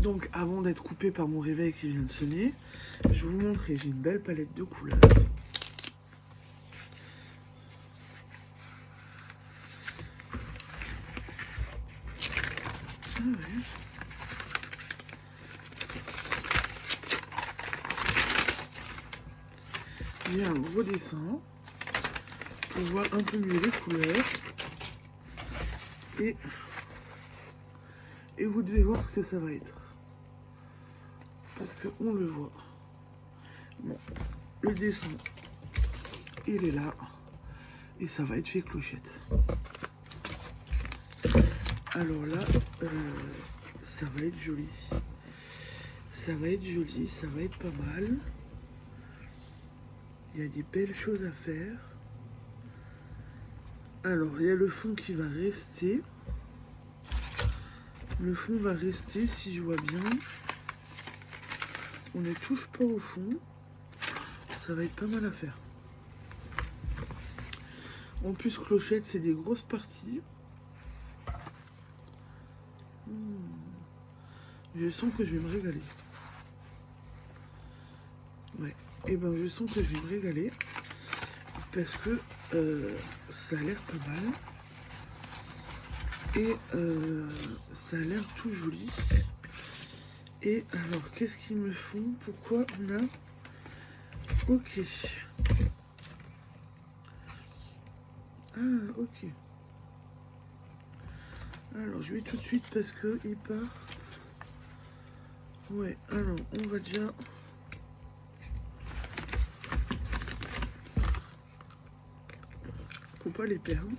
Donc avant d'être coupé par mon réveil qui vient de sonner, je vais vous montrer, j'ai une belle palette de couleurs. Ah ouais. J'ai un gros dessin pour voir un peu mieux les couleurs. Et vous devez voir ce que ça va être. Parce qu'on le voit. Bon, le dessin, il est là. Et ça va être fait clochette. Alors là, ça va être joli. Ça va être joli, ça va être pas mal. Il y a des belles choses à faire. Alors, il y a le fond qui va rester. Le fond va rester, si je vois bien. On ne touche pas au fond. Ça va être pas mal à faire. En plus, clochette, c'est des grosses parties. Je sens que je vais me régaler. Ouais. Et ben, je sens que je vais me régaler. Parce que ça a l'air pas mal. Et ça a l'air tout joli. Et alors, qu'est-ce qu'ils me font? Pourquoi on a... Ok. Ah, ok. Alors, je vais tout de suite parce que ils partent. Ouais, alors, on va déjà... Faut pas les perdre.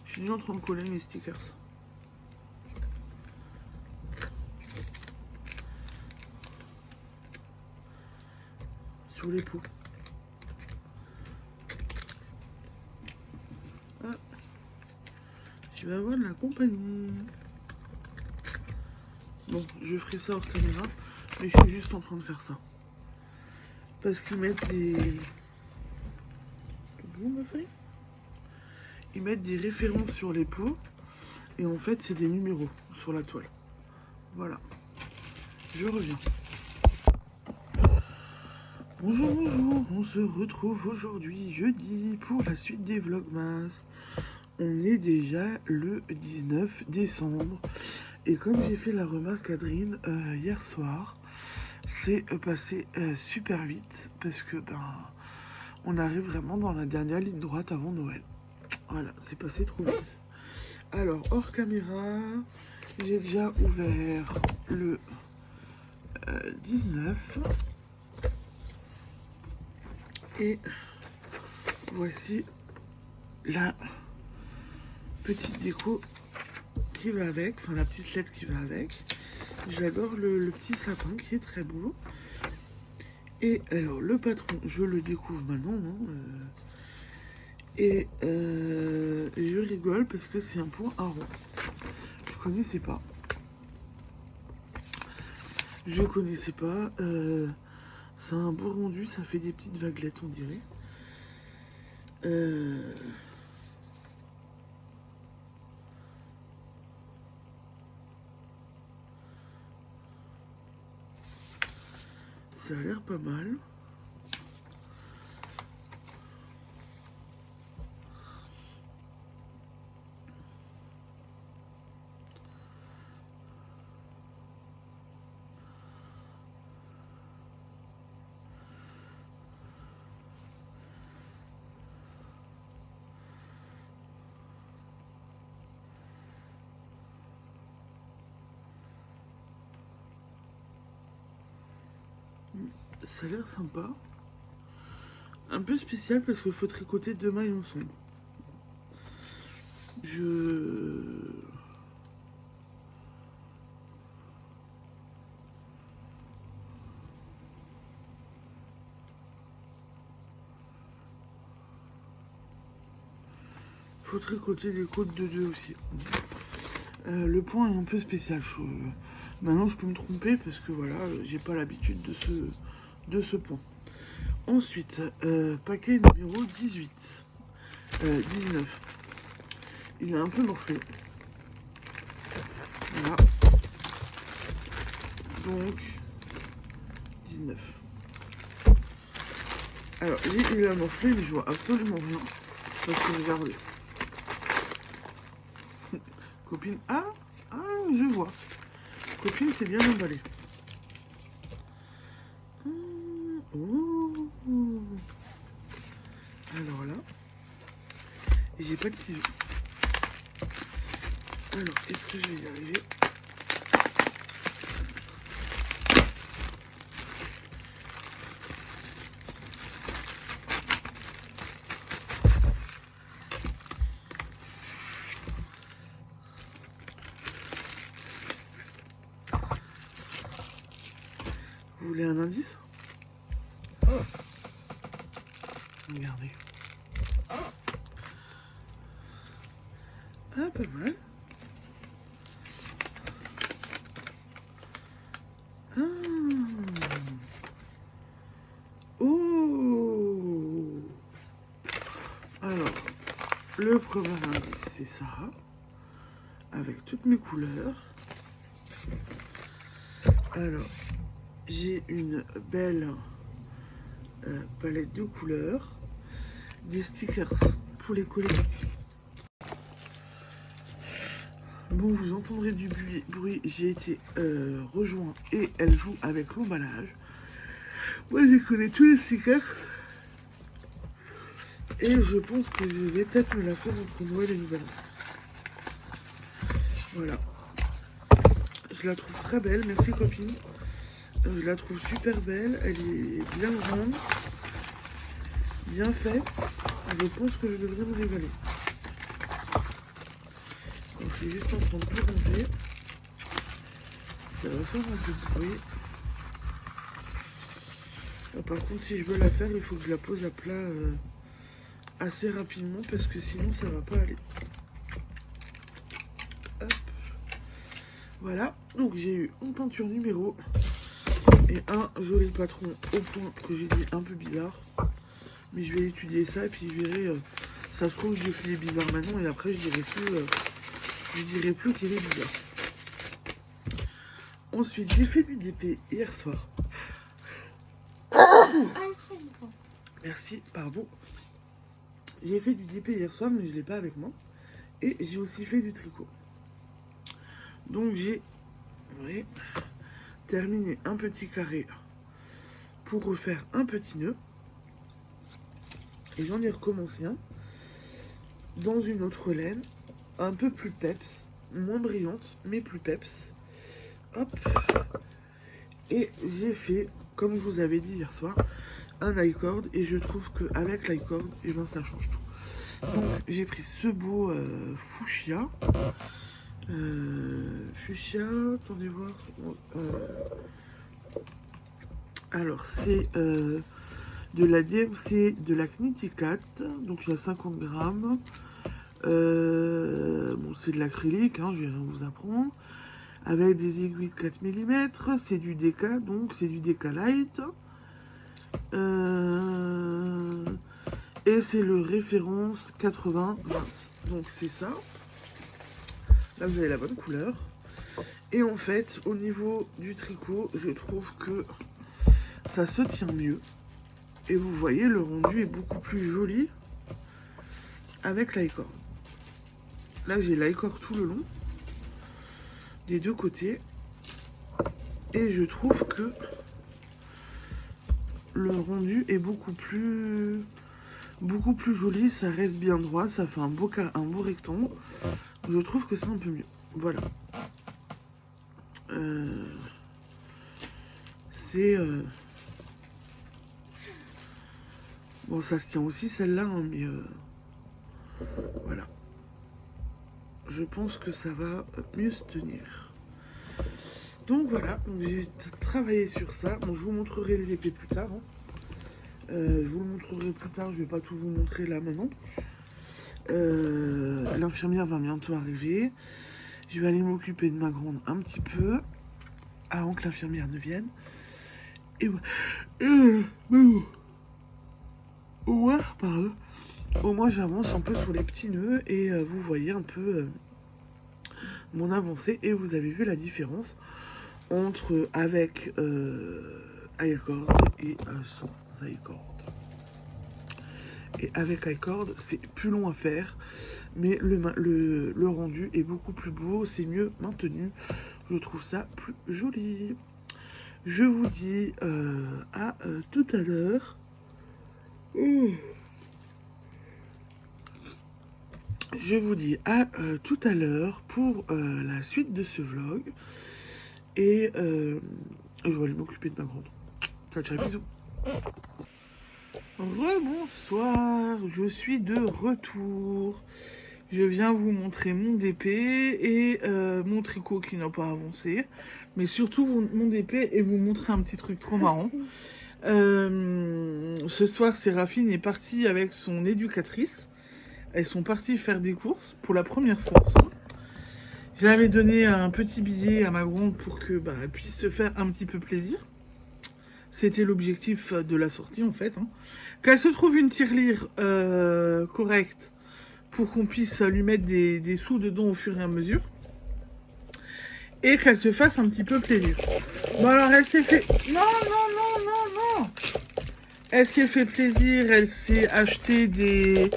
Je suis déjà en train de coller mes stickers. Sur les pots. Ah. Je vais avoir de la compagnie. Bon, je ferai ça hors caméra. Mais je suis juste en train de faire ça. Parce qu'ils mettent des... Bon, ma feuille. Ils mettent des références sur les pots. Et en fait, c'est des numéros sur la toile. Voilà. Je reviens. Bonjour, bonjour. On se retrouve aujourd'hui, jeudi, pour la suite des Vlogmas. On est déjà le 19 décembre. Et comme j'ai fait la remarque à Adrien hier soir, c'est passé super vite. Parce que, on arrive vraiment dans la dernière ligne droite avant Noël. Voilà, c'est passé trop vite. Alors, hors caméra, j'ai déjà ouvert le 19. Et voici la petite déco qui va avec, enfin la petite lettre qui va avec. J'adore le petit sapin qui est très beau. Et alors, le patron, je le découvre maintenant. Et je rigole parce que c'est un point à rond. Je connaissais pas. Je connaissais pas. C'est un beau rendu, ça fait des petites vaguelettes, on dirait. Ça a l'air pas mal. Ça a l'air sympa. Un peu spécial parce qu'il faut tricoter 2 mailles ensemble. Faut tricoter des côtes de 2 aussi. Le point est un peu spécial. Maintenant, je peux me tromper parce que voilà, j'ai pas l'habitude de ce point. Ensuite, paquet numéro 18. 19. Il est un peu morflé. Voilà. donc 19. Alors, j'ai eu la morflée, mais je vois absolument rien. Parce que regardez. Copine. Ah, je vois. Copine, c'est bien emballé. Oh. Alors là. Et j'ai pas de ciseaux. Alors, est-ce que je vais y arriver? Vous voulez un indice? Regardez. Ah, pas mal. Ah. Oh. Alors, le premier indice, c'est ça. Avec toutes mes couleurs. Alors, j'ai une belle palette de couleurs. Des stickers pour les coller. Bon, vous entendrez du bruit. J'ai été rejoint et elle joue avec l'emballage. Moi, j'ai collé tous les stickers. Et je pense que je vais peut-être me la faire entre Noël et Nouvel An. Voilà. Je la trouve très belle. Merci, copine. Je la trouve super belle. Elle est bien grande. Bien faite. Je pense que je devrais me régaler. Donc, je suis juste en train de tout ranger. Ça va faire un peu de bruit. Par contre, si je veux la faire, il faut que je la pose à plat assez rapidement parce que sinon ça va pas aller. Hop. Voilà, donc j'ai eu une peinture numéro et un joli patron au point que j'ai dit un peu bizarre. Mais je vais étudier ça et puis je verrai. Ça se trouve, je fais les bizarres maintenant et après je dirai plus qu'il est bizarre. Ensuite, j'ai fait du DP hier soir. Merci, pardon. J'ai fait du DP hier soir, mais je ne l'ai pas avec moi. Et j'ai aussi fait du tricot. Donc j'ai terminé un petit carré pour refaire un petit nœud. Et j'en ai recommencé un dans une autre laine, un peu plus peps, moins brillante, mais plus peps. Hop. Et j'ai fait, comme je vous avais dit hier soir, un I-cord. Et je trouve qu'avec l'I-cord, et ben, ça change tout. Donc j'ai pris ce beau fuchsia. Fuchsia, attendez voir. Alors c'est de la DMC de la Knitikat, donc il y a 50 grammes. Bon, c'est de l'acrylique, hein, je vais rien vous apprendre. Avec des aiguilles de 4 mm, c'est du DK, donc c'est du DK Light. Et c'est le référence 80-20. Donc c'est ça. Là, vous avez la bonne couleur. Et en fait, au niveau du tricot, je trouve que ça se tient mieux. Et vous voyez, le rendu est beaucoup plus joli avec l'I-cord. Là, j'ai l'I-cord tout le long, des deux côtés. Et je trouve que le rendu est beaucoup plus joli. Ça reste bien droit, ça fait un beau rectangle. Je trouve que c'est un peu mieux. Voilà. C'est... Bon, ça se tient aussi celle-là, hein, mais... voilà. Je pense que ça va mieux se tenir. Donc voilà, j'ai travaillé sur ça. Bon, je vous montrerai les épées plus tard. Hein. Je vous le montrerai plus tard, je vais pas tout vous montrer là maintenant. L'infirmière va bientôt arriver. Je vais aller m'occuper de ma grande un petit peu avant que l'infirmière ne vienne. Et au moins j'avance un peu sur les petits nœuds et vous voyez un peu mon avancée et vous avez vu la différence entre avec iCord et sans iCord. Et avec iCord, c'est plus long à faire, mais le rendu est beaucoup plus beau, c'est mieux maintenu. Je trouve ça plus joli. Je vous dis à tout à l'heure. Je vous dis à tout à l'heure pour la suite de ce vlog. Et je vais aller m'occuper de ma grande. Ciao, ciao, bisous. Rebonsoir, je suis de retour. Je viens vous montrer mon DP et mon tricot qui n'a pas avancé. Mais surtout mon DP et vous montrer un petit truc trop marrant. Ce soir, Séraphine est partie avec son éducatrice. Elles sont parties faire des courses pour la première fois ensemble. J'avais donné un petit billet à ma grande pour que elle puisse se faire un petit peu plaisir. C'était l'objectif de la sortie en fait. Qu'elle se trouve une tirelire correcte pour qu'on puisse lui mettre des sous dedans au fur et à mesure. Et qu'elle se fasse un petit peu plaisir. Bon alors elle s'est fait... Non. Elle s'est fait plaisir, elle s'est acheté des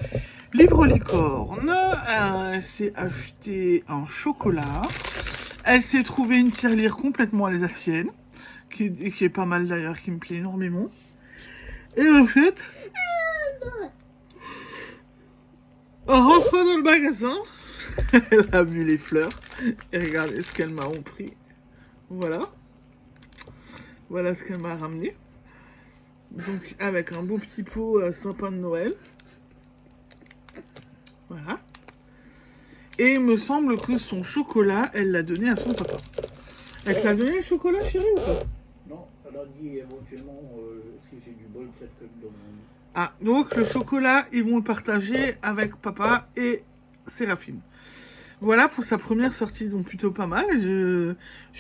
livres licornes, elle s'est acheté un chocolat, elle s'est trouvé une tirelire complètement alsacienne, qui est pas mal d'ailleurs, qui me plaît énormément. Et en fait, en rentrant dans le magasin, elle a vu les fleurs, et regardez ce qu'elle m'a pris. Voilà. Voilà ce qu'elle m'a ramené. Donc avec un beau petit pot sapin de Noël. Voilà. Et il me semble que son chocolat, elle l'a donné à son papa. Elle t'a donné le chocolat, chérie, ou pas? Non, elle a dit éventuellement, si j'ai du bol, peut-être que le donne. Ah, donc le chocolat, ils vont le partager avec papa et Séraphine. Voilà pour sa première sortie, donc plutôt pas mal. Je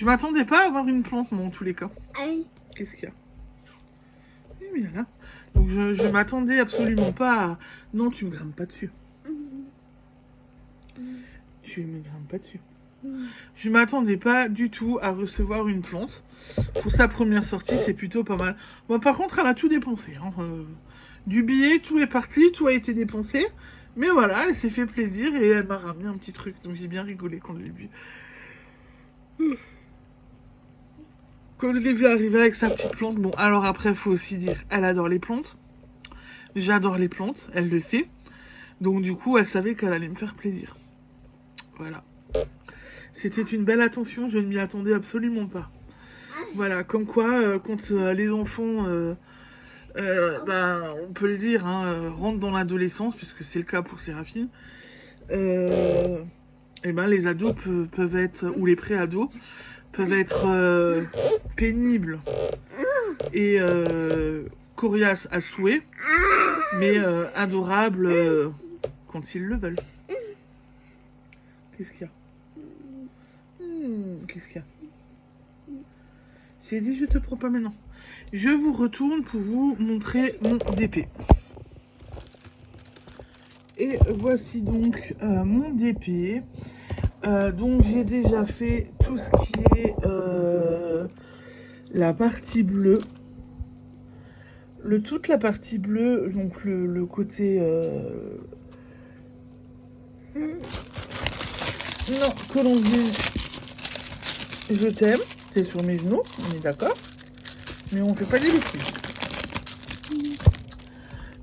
m'attendais pas à avoir une plante, moi, en tous les cas. Qu'est-ce qu'il y a? Eh bien là. Donc je m'attendais absolument pas à... Non, tu me grimpes pas dessus. Tu me grimpes pas dessus. Je m'attendais pas du tout à recevoir une plante. Pour sa première sortie, c'est plutôt pas mal. Bon, par contre, elle a tout dépensé. Du billet, tout est parti, tout a été dépensé. Mais voilà, elle s'est fait plaisir et elle m'a ramené un petit truc. Donc j'ai bien rigolé quand je l'ai vu. Quand je l'ai vu arriver avec sa petite plante. Bon, alors après, il faut aussi dire, elle adore les plantes. J'adore les plantes, elle le sait. Donc du coup, elle savait qu'elle allait me faire plaisir. Voilà. C'était une belle attention, je ne m'y attendais absolument pas. Voilà, comme quoi, quand les enfants, on peut le dire, rentrent dans l'adolescence, puisque c'est le cas pour Séraphine, les ados peuvent être, ou les pré-ados, peuvent être pénibles et coriaces à souhait, mais adorables quand ils le veulent. Qu'est-ce qu'il y a? Qu'est-ce qu'il y a? J'ai dit je te prends pas maintenant. Je vous retourne pour vous montrer mon DP. Et voici donc mon DP. Donc j'ai déjà fait tout ce qui est la partie bleue. Toute la partie bleue, donc le côté... Non, que l'on dise je t'aime, t'es sur mes genoux, on est d'accord, mais on fait pas des bêtises.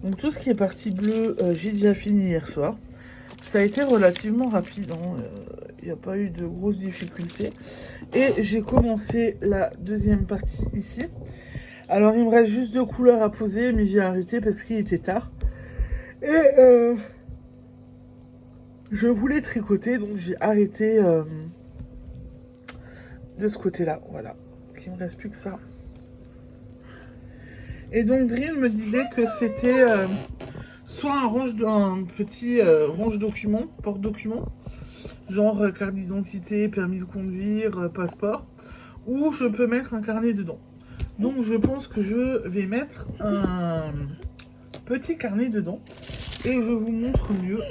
Donc tout ce qui est partie bleue, j'ai déjà fini hier soir. Ça a été relativement rapide, il n'y a pas eu de grosses difficultés. Et j'ai commencé la deuxième partie ici. Alors il me reste juste 2 couleurs à poser, mais j'ai arrêté parce qu'il était tard. Et je voulais tricoter, donc j'ai arrêté de ce côté-là. Voilà. Il ne me reste plus que ça. Et donc Drill me disait que c'était soit un petit range-document, porte-document, genre carte d'identité, permis de conduire, passeport, ou je peux mettre un carnet dedans. Donc je pense que je vais mettre un petit carnet dedans et je vous montre mieux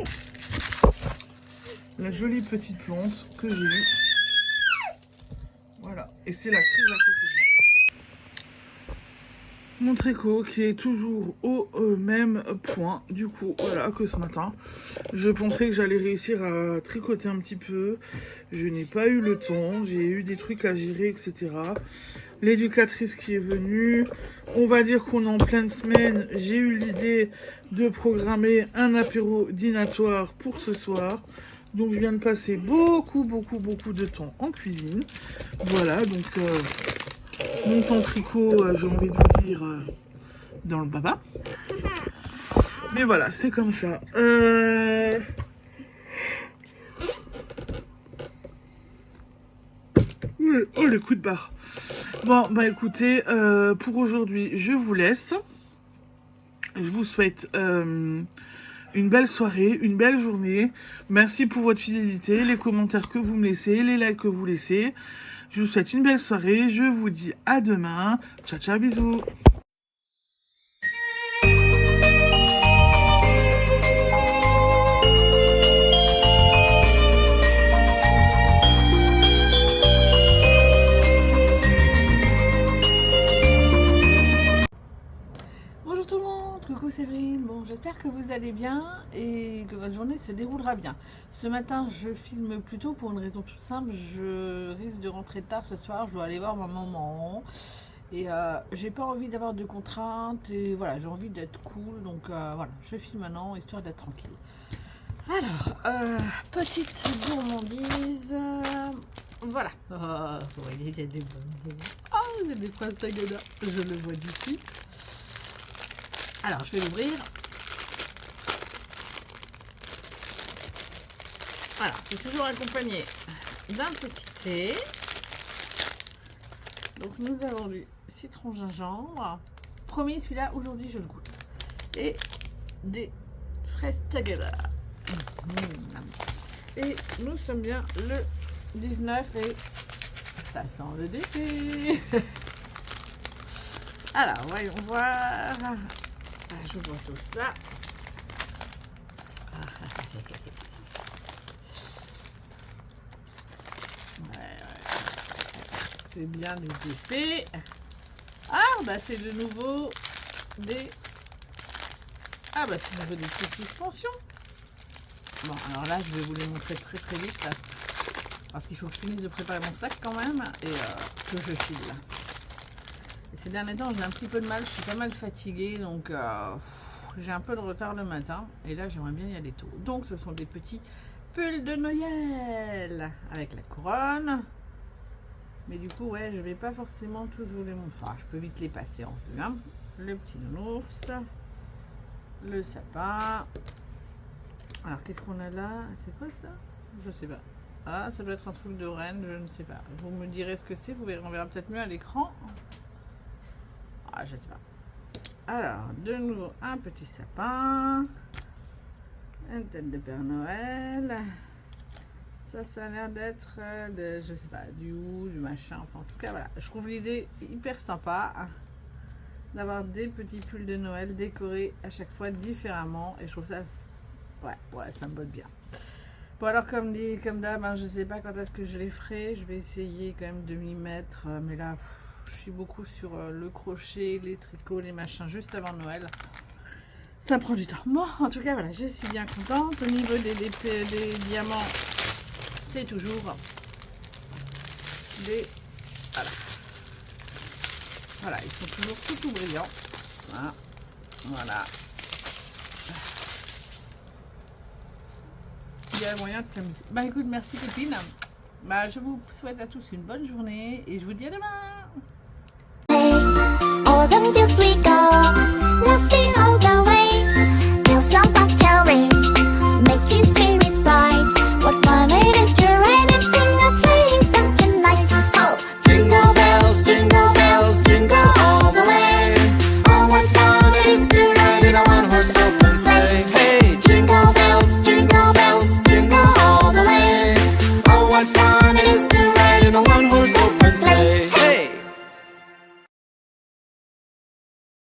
la jolie petite plante que j'ai eue. Voilà. et c'est la crise à côté de moi. Mon tricot qui est toujours au même point, du coup, voilà, que ce matin. Je pensais que j'allais réussir à tricoter un petit peu. Je n'ai pas eu le temps, j'ai eu des trucs à gérer, etc. L'éducatrice qui est venue, on va dire qu'on est en pleine semaine. J'ai eu l'idée de programmer un apéro dînatoire pour ce soir. Donc je viens de passer beaucoup de temps en cuisine. Voilà, donc mon temps tricot, j'ai envie de vous dire, dans le baba. Mais voilà, c'est comme ça. Oh, le coup de barre. Bon, bah écoutez, pour aujourd'hui, je vous laisse. Je vous souhaite une belle soirée, une belle journée. Merci pour votre fidélité, les commentaires que vous me laissez, les likes que vous laissez. Je vous souhaite une belle soirée. Je vous dis à demain. Ciao, ciao, bisous. Bonjour tout le monde, coucou Séverine. Bon, j'espère que vous allez bien et que votre journée se déroulera bien. Ce matin, je filme plus tôt pour une raison toute simple. Je risque de rentrer tard ce soir. Je dois aller voir ma maman et j'ai pas envie d'avoir de contraintes et voilà, j'ai envie d'être cool. Donc voilà, je filme maintenant histoire d'être tranquille. Alors, petite gourmandise. Voilà. Oh, vous voyez, il y a des bonbons. Oh, il y a des pastagada. Je le vois d'ici. Alors, je vais l'ouvrir. Voilà, c'est toujours accompagné d'un petit thé. Donc, nous avons du citron gingembre. Promis, celui-là, aujourd'hui, je le goûte. Et des fraises tagada. Et nous sommes bien le 19 et ça sent le défi. Alors, voyons voir. Je vois tout ça. C'est bien du défi. Ah, bah c'est de nouveau des... Ah, bah c'est de nouveau des petites suspensions. Bon, alors là, je vais vous les montrer très vite. Parce qu'il faut que je finisse de préparer mon sac quand même. Et que je file. Et ces derniers temps, j'ai un petit peu de mal. Je suis pas mal fatiguée. Donc, j'ai un peu de retard le matin. Et là, j'aimerais bien y aller tôt. Donc, ce sont des petits pulls de Noël. Avec la couronne. Mais du coup, ouais, je vais pas forcément tous vous les montrer. Enfin, je peux vite les passer en vue. Hein. Le petit nounours. Le sapin. Alors, qu'est-ce qu'on a là? C'est quoi ça? Je sais pas. Ah, ça doit être un truc de reine, je ne sais pas. Vous me direz ce que c'est, vous verrez, on verra peut-être mieux à l'écran. Ah, je sais pas. Alors, de nouveau, un petit sapin. Une tête de Père Noël. Ça a l'air d'être de, je sais pas, du ou, du machin. Enfin, en tout cas, voilà. Je trouve l'idée hyper sympa d'avoir des petits pulls de Noël décorés à chaque fois différemment. Et je trouve ça... Ouais, ça me botte bien. Bon, alors comme d'hab, hein, je sais pas quand est-ce que je les ferai. Je vais essayer quand même de m'y mettre. Mais là, je suis beaucoup sur le crochet, les tricots, les machins, juste avant Noël. Ça prend du temps. Bon, en tout cas, voilà, je suis bien contente. Au niveau des diamants, c'est toujours des... Voilà, ils sont toujours tout brillants. Voilà. Il y a moyen de s'amuser. Bah écoute, merci copine. Bah je vous souhaite à tous une bonne journée et je vous dis à demain.